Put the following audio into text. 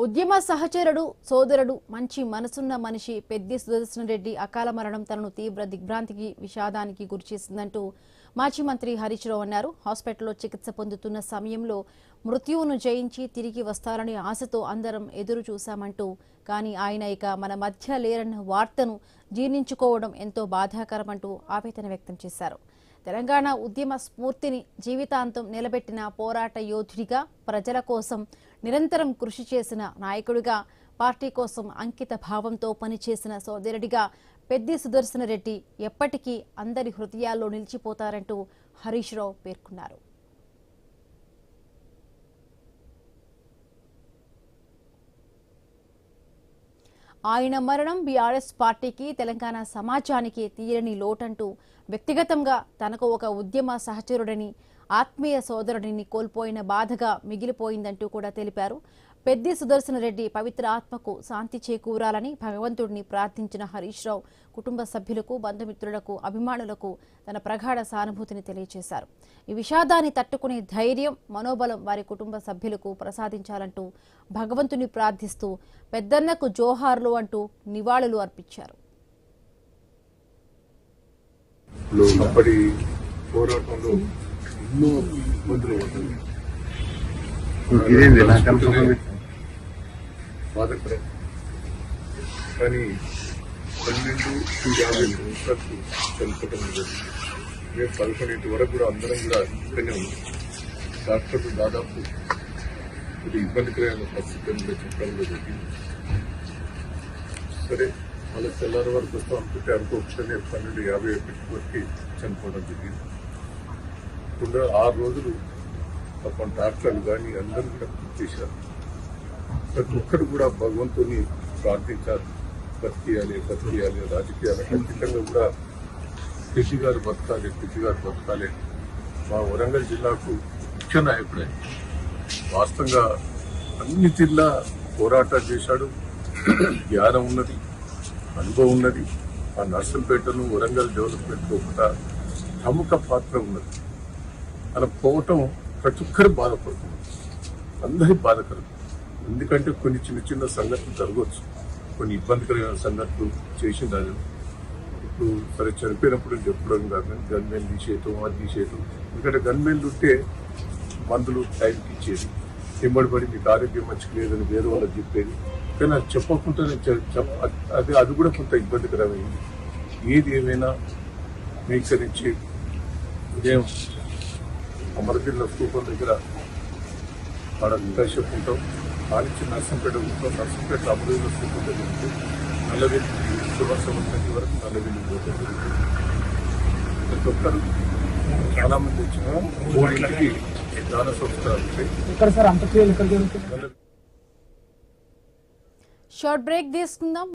ఉద్యమ సహచరుడు సోదరుడు మంచి మనసున్న మనిషి పెద్ది సుదర్శన్ రెడ్డి అకాల మరణం తనను తీవ్ర దిగ్భ్రాంతికి విషాదానికి గురిచేసిందంటూ మాజీ మంత్రి హరీష్ రావు అన్నారు. హాస్పిటల్లో చికిత్స పొందుతున్న సమయంలో మృత్యువును జయించి తిరిగి వస్తారని ఆశతో అందరం ఎదురు చూశామంటూ కానీ ఆయన ఇక మన మధ్య లేరన్న వార్తను జీర్ణించుకోవడం ఎంతో బాధాకరమంటూ ఆవేదన వ్యక్తం చేశారు. తెలంగాణ ఉద్యమ స్ఫూర్తిని జీవితాంతం నిలబెట్టిన పోరాట యోధుడిగా, ప్రజల కోసం నిరంతరం కృషి చేసిన నాయకుడిగా, పార్టీ కోసం అంకిత భావంతో పనిచేసిన సోదరుడిగా పెద్ది సుదర్శన్ రెడ్డి ఎప్పటికీ అందరి హృదయాల్లో నిలిచిపోతారంటూ హరీష్ రావు పేర్కొన్నారు. ఆయన మరణం బీఆర్ఎస్ పార్టీకి, తెలంగాణ సమాజానికి తీరని లోటంటూ వ్యక్తిగతంగా తనకు ఒక ఉద్యమ సహచరుడని, ఆత్మీయ సోదరుడిని కోల్పోయిన బాధగా మిగిలిపోయిందంటూ కూడా తెలిపారు. పెద్ది సుదర్శన్ రెడ్డి పవిత్ర ఆత్మకు శాంతి చేకూరాలని భగవంతుడిని ప్రార్థించిన హరీష్ రావు కుటుంబ సభ్యులకు, బంధుమిత్రులకు, అభిమానులకు తన ప్రగాఢ సానుభూతిని తెలియజేశారు. ఈ విషాదాన్ని తట్టుకునే ధైర్యం, మనోబలం వారి కుటుంబ సభ్యులకు ప్రసాదించాలంటూ భగవంతుని ప్రార్థిస్తూ పెద్దన్నకు జోహార్లు అంటూ నివాళులు అర్పించారు. బాధకరం కానీ 12:50 చనిపోవడం జరిగింది. మేము 11 వరకు కూడా అందరం కూడా ఇక్కడనే ఉన్నాం. డాక్టర్లు దాదాపు ఇది ఇబ్బందికరమైన పరిస్థితుల్లో చెప్పడం జరిగింది. సరే మళ్ళీ తెల్లారి వరకు వస్తాం అనుకుంటే అనుకోకుండా 12:51 వరకు చనిపోవడం జరిగింది. ఇప్పుడు 6 రోజులు పాపం డాక్టర్లు కానీ అందరూ కూడా కృషి చేశారు. ప్రతి ఒక్కరు కూడా భగవంతుని ప్రార్థించారు. బతికియాలి రాజకీయాలు ఖచ్చితంగా కూడా కృషి గారు బతకాలి. మా వరంగల్ జిల్లాకు ముఖ్య నాయకుడే. వాస్తవంగా అన్ని జిల్లా పోరాటాలు చేశాడు. జ్ఞానం ఉన్నది, అనుభవం ఉన్నది. ఆ నర్సంపేటను వరంగల్ డెవలప్మెంట్ ఒక ప్రముఖ పాత్ర ఉన్నది. అలా పోవటం ప్రతి ఒక్కరు బాధపడుతుంది. అందరి బాధకరం. ఎందుకంటే కొన్ని చిన్న సంఘటనలు జరగవచ్చు, కొన్ని ఇబ్బందికరమైన సంఘటనలు చేసిండాలి. ఇప్పుడు సరే చనిపోయినప్పుడు చెప్పడం కాదు, గన్మెన్ తీసేయటం, అది తీసేయటం. ఎందుకంటే గన్మెన్లు ఉంటే మందులు టైంకి ఇచ్చేది, నిమ్మడిపడి మీకు ఆరోగ్యం మంచిగా లేదని వేరే వాళ్ళకి చెప్పేది. కానీ అది చెప్పకుండానే అది కూడా కొంత ఇబ్బందికరమైంది. ఏది ఏమైనా మీకు నుంచి ఉదయం అమరగిరిలో స్థూపం దగ్గర ఆడ ఇంటర్షిప్ ఉంటాం. ఆడించి నర్సంపేట ఉంటాం. నర్సంపేట అమరగిరిలో స్థూపం దగ్గర ఉంటే నల్లవేలి సుభాష్ వరకు నల్లవేలి పోతాం జరుగుతుంది. ప్రతి ఒక్కరు చాలా మంది వచ్చిన 3 దాన సంస్కారాలు ఉంటాయి. షార్ట్ బ్రేక్ తీసుకుందాం.